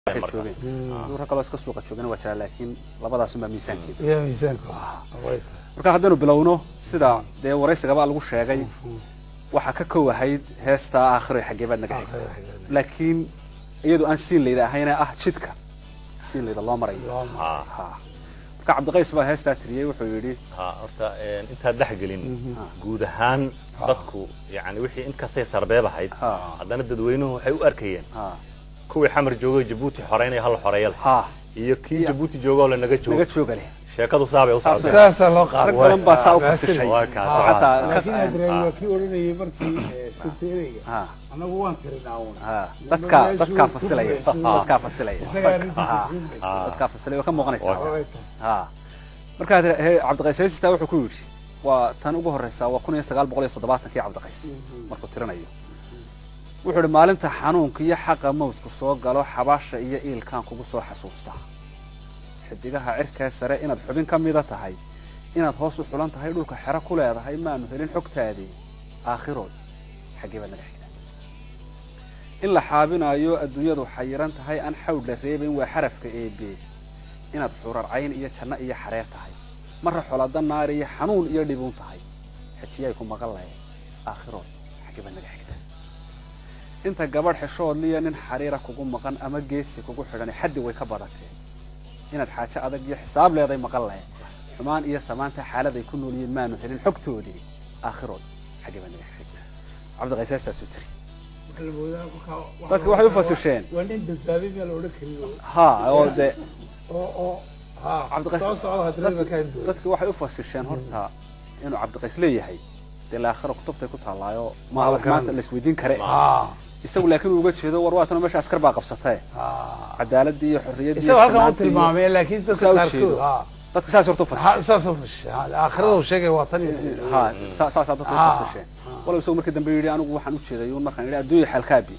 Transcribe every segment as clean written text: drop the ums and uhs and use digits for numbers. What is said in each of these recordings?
marka kala iska suuqa joogana waa jira laakiin labadaas ma miisaankeedu marka haddanu bilowno sida waraysiga lagu sheegay waxa ka koowahayd heesta aakhiro xageebad naga xigta laakiin iyadu aan siin leedahay ah jidka siin leedahay loo maray marka Cabdiqays baa heesta tiriyay wuxuu yiri horta inta dhaxgelin guud ahaan dadku yaani wixii in ka sii sarbeebahayd haddana dadweynuhu waxay u arkayeen kuwii xamar joogay Djibouti xoreynay hal xoreeyal iyo kii Djibouti joogay la naga joogay sheekadu saabay u saasa loo qaado badan baa saa u fasishay hatta laakiin adreeyo kii oranayay markii sirteeyay anagu waan tirinaa dadka fasilaya dadka fasilaya ka muuqanaysa marka Cabdiqays heesta wuxuu ku yiri waa tan ugu horeysa waa 1970 kii Cabdiqays markuu tirinayo wuxuu maalinta xanuunka iyo xaqa mawdku soo galo xabaasha iyo eelkaan kugu soo xasuusta xidigaha cirka sare inaad xubin ka mid tahay inaad hoos u xulan tahay dhulka xira ku leedahay ma aanu helin xogtaadii aakhiro xageeba naga xigta in la xaabinayo adduunyadu xayiran tahay aan xawd la reebin waa xarafka AB inaad xurar cayn iyo janno iyo xareer tahay marra xolada naar iyo xanuun iyo dhibun tahay xajiyay ku maqalay aakhiro xageeba naga xigta inta gabadh xishood liya nin xariira kugu maqan ama geesi kugu xidhan xaddi way ka badatay inaad xaaja adag iyo xisaab leeday maqalay xumaan iyo samaanta xaalad ay ku nooliyeen maanu helin xogtoodii aakhiro xageeba naga xigta Cabdiqays aasuu tiri dadku waxay u fasirsheen wadin dadbaabay meel oo dhakariyo Cabdiqays dadku waxay u fasirsheen horta inuu Cabdiqays leeyahay aakhiro kutubtay ku taalaayo ma maanta la isweydiin kare isagu laakiin uu uga jeedo war waatan meesha askar baa qabsatay cadaaladii iyo xorriyadii isagu halka uu tilmaamay laakiin dadka saas horta fasir saas u fasir aakhirada uu sheegay waa tan saas dadku fasirsheen walaal isagu markii dambe yiri anigu waxaan u jeeday in markaan ila adduunyo xalkaabi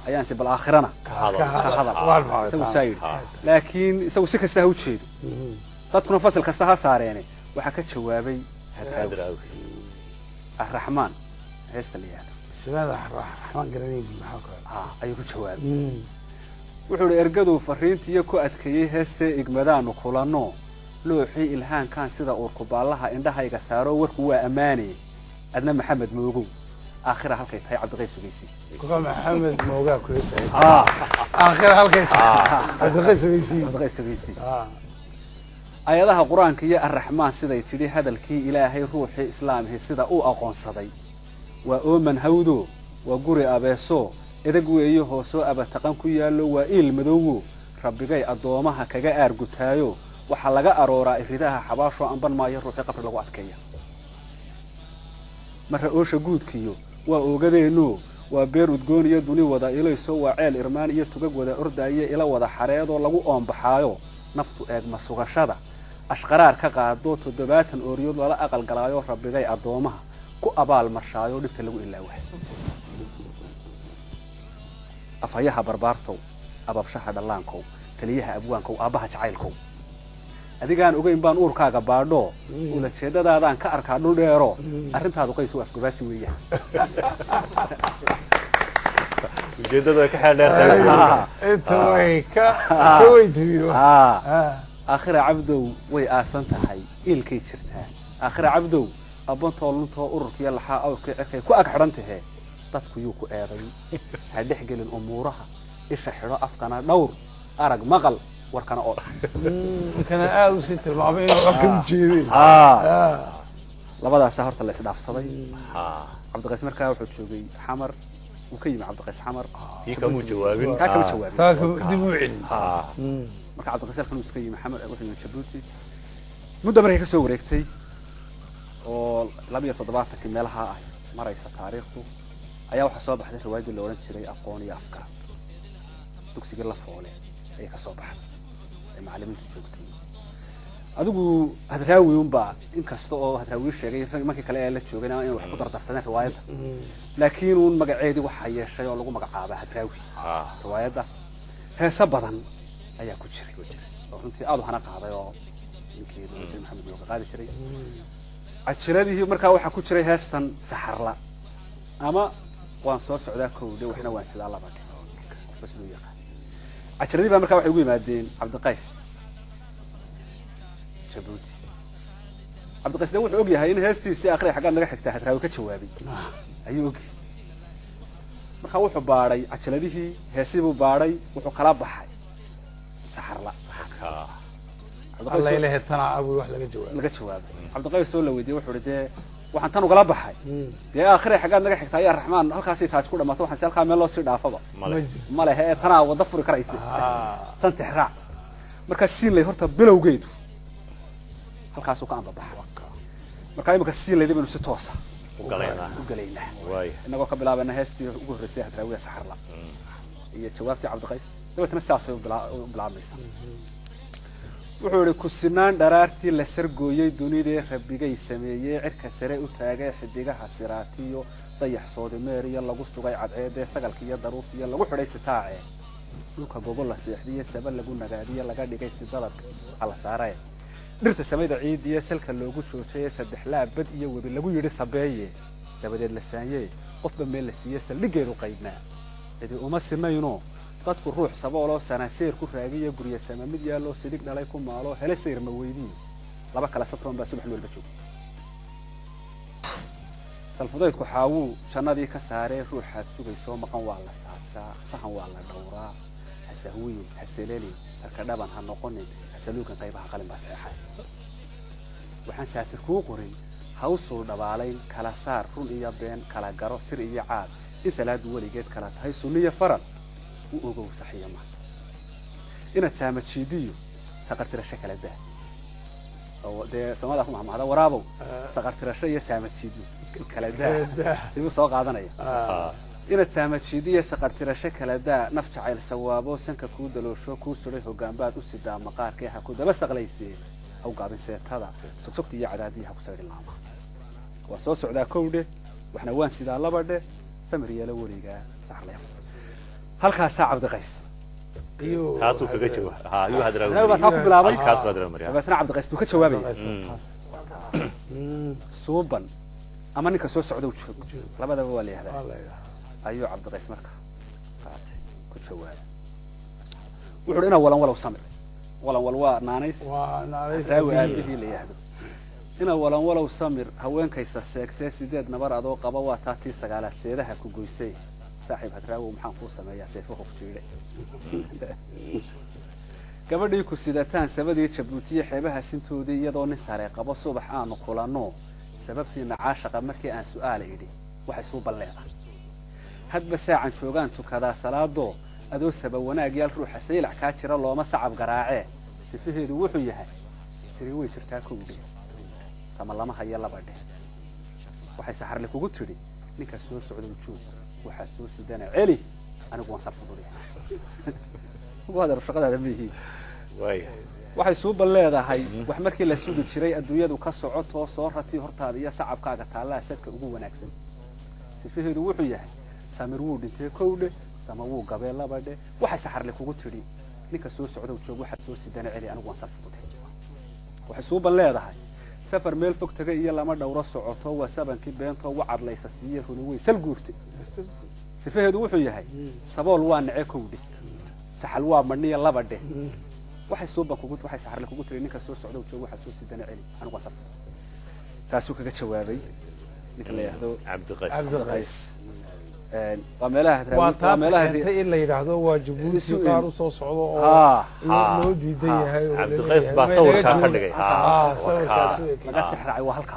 ayaan si bal aakhirana ka hadal isagu saayid laakiin isagu si kasta ha u jeedo dadkuna fasal kasta ha saareen waxa ka jawaabay الرحمن هيست اللي هذا سماد الرحمن قرنين أيوه جواب وحول إرجدوا فرينت يكو أتكيه هيست إجمدان وكلانو لوحي الهان كان سيدا أوركوبالها عندها يكسروا وركوا أماني أدنى محمد موجو آخر هالكيت هي عبدالغيث وجيسي كم محمد موجا كويس آخر هالكيت عبدالغيث وجيسي ayadaha quraanka iyo arrahmaan siday tiri hadalkii ilaahay ruuxii islaamka sida uu aqoon saday waa ooman hawdo waa guri abeeso edag weeyo hooso abataqan ku yaalo waa il madowgo rabbigay adoomaha kaga aargutaayo waxa laga arooraa iridaha xabaasho anban maayo ruuxii qabri lagu adkeeyo marra oosha guudkiyo waa oogadeeno waa beer udgoon iyo duni wada ilayso waa ceel irmaan iyo tugag wada ordaaye ila wada xareedo lagu oombaxaayo naftu eeg masugashada ashqaraar ka qaado 7 ooriyood wala aqal galaayo rabbigay adoomaha ku abaal marshaayo dhibta lagu ilaaway afayaha barbaarto ababshaha dhalaankow kaliyaha abwaankow aabaha jacaylkow adigaan ogeyn baan uurkaaga baadho ula jeedadaadaan ka arkaa dhul dheero arintaadu qays u afgabaati weeyaan ujeedada ka xeeldheer inta way ka weydiiyo آخر عبدو وي آسنتهاي إلكي جرتها آخر عبدو أبنتو لنتو أورك يلحا أو كو أكحرنتها تدكو يوكو آري هدحقل الأمورها إيش حراء أفكنا دور أرق مغل وركنا أور كان آدو ستر معبين ورقم جيرين لبدا سهرت اللي سداف صدي عبدالغيث مركا وحود شوقي حمر وكيم عبدالغيث حمر كيكمو جوابين كاكمو دموعين marka Cabdiqays kan iska yimid Maxamed wuxuu Djibouti muddo markay ka soo wareegtay oo 12 meelaha ah maraysa taariikhdu ayaa waxa soo baxday riwaayad la oran jiray aqoon iyo afkar dugsiga la foole ay ka soo baxday macallimiintu joogtay adigu hadraawi baa inkasta oo hadraawi sheegay markii kale ee la joogay in wax ku dardarsanay riwaayadda laakiin uu magaceedii waxa yeeshay oo lagu magacaabay hadraawi riwaayadda heesa badan ayaa ku jiray oo runtii aad waxana qaaday oo ninkii Maxamed loo qaadi jiray ajiradii markaa waxa ku jiray heestan saxarla ama waan soo socdaa koowde waxna waan sidaa laba bas loo yaqaan cajaradii baa markaa waxay ugu yimaadeen cabdiqays jabuuti cabdiqaysna wuxuu og yahay in heestiisii akhriya xaggaad naga xigtaa hadraawi ka jawaabay ayuu og markaa wuxuu baadhay cajaladihii heesii buu baadhay wuxuu kala baxay saxarla alla ilahay tana abu wax laga jawaabay cabdiqays oo la weydiiyay wuxuu dee waxaan tan ugala baxay dee akhriya xaggaad naga xigtaa yaa raxmaan halkaasay taasi ku dhamaato waxaan si halkaa meel loo sii dhaafaba ma lehe ee tanaa wada furi karaysa tan tixraac markaa siinlay horta bilowgeedu halkaasuu ka anbabaxa markaa imika siinlayda baynu si toosa u galaynaa inagoo ka bilaabana heestii ugu horreysay hadraawiga saxarla iyo jawaabtii cabdiqays dabeetna sidaasay u bilaabmaysaa wuxuu yihi ku sinaan dharaartii la sargooyey dunidee rabbigay sameeyey cirka sare u taagay xidigaha siraatiyo dayax soodimeeriyo lagu sugay cadceedee sagalka iyo daruurtiyo lagu xidhay sitaace dhulka gogol la seexdiye saba lagu nagaadiye laga dhigay si daladka ala saaree dhirta samayda ciidiye salka loogu joojayey saddex laabad iyo webi lagu yidhi sabeeye dabadeed la saanyey qofba meel la siiyey saldhigeedu qaybnaa cidi uma sinayno dadku ruux sabooloo sanaaseer ku raagiyo gurya sama mid yaaloo sidig dhalay ku maalo hele sayr ma weydiin laba kala safroon baa subax walba jooga salfudaydku xaawuu jannadii ka saaree ruuxaad sugayso maqan waa la saadshaa sahan waa la dhowraa hasahwiin haselelin sarka dhaban ha noqonin hasaluukan qaybaha qalin baa saxeexay waxaan saatir kuu qorin hawsuu dhabaalayn kala saar run iyo been kala garo sir iyo caad in salaadu weligeed kala tahay sunniyo faral u ogow saxiya ma inaad saamajiidiyo saqartirasho kala daa oo dee Soomaalida ku mahmahada waraabow saqartirasho iyo saamajiidiyo kala daa sidoo soo qaadanaya inaad saamajiidiyo saqartirasho kala daa naf jacayl sawaabo sanka ku daloosho ku suray hogaanbaad u sidaa maqaarkii ha ku daba saqlaysay aw gaabin seetada sugsugti iyo cadaadiyaha ku soo laama waa soo socdaa kowdhe waxna waan sidaa labadhe samir yeelo wariga saxarleef halkaas cabdiqays iyo taatu kaga jawaab ayuu hadraawi waa taa ku bilaabay kaas hadraawi mariya dabeetna cabdiqays uu ka jawaabay suuban ama ninka soo socda uu joog labadaba waa leeyahay ayuu cabdiqays marka qaatay ku jawaabay wuxuu ina walan walaw samir walan walwa naanays raawi aabihii leeyahay ina walan walaw samir haweenkaysa seegtee sideed nabar adoo qaba waa taatii sagaalaad seedaha ku goysay saaxiib hadraawi maxaan ku sameeyaa seefaha ku jiiday gabadhii ku sidataan sabadii Jabuuti xeebaha sintoodii iyadoo nin sare qabo subax aanu kulano sababtiina caashaqa markii aan su'aal idhi waxay soo balleeday hadba saacan joogaan tukada salaado adoo sabab wanaag yaal ruuxa saylac ka jira looma sacab garaace sifaheedu wuxuu yahay siri way jirtaa kowdii sama lama haya labadhe waxay saxarle kugu tiri ninka soo socdo joog waxa soo sidana celi anigu waan sarfuday wada shaqada mihi waxay soo balleedahay wax markii la suugi jiray adduunyadu ka socoto soo rati hortaada iyo sacabkaaga taala sadka ugu wanaagsan sifaheedu wuxuu yahay samir wuu dhintay kowdhe sama wuu gabay labadhe waxay saxarle kugu tiri ninka soo socdo joog waxa soo sidana celi anigu waan sarfuday waxay soo balleedahay safar meel fog tagay iyo lama dhowro socoto waa sabankii beento wacad laysa siiyay runi way sal guurtay sifaheedu wuxuu yahay sabool waa nacay kowdhe saxal waa madniya labadhe waxay soo bankugu waxay saxarle kugu tiri ninka soo socdo joog waxa soo sidana celi anigu waan sarfuday taasuu kaga jawaabay ninka la yiraahdo cabdiqays waa meelaha in la yiraahdo waa Jabuuti qaar u soo socdo oo loo diidan yahay cabdiqays baa sawirka ka dhigay laga tixraacay waa halka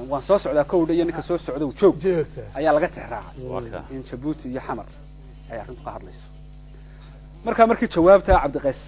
waan soo socdaa kowdha iyo ninka soo socdo joog ayaa laga tixraacay in Jabuuti iyo Xamar ay arrintu ka hadlayso markii jawaabta cabdiqays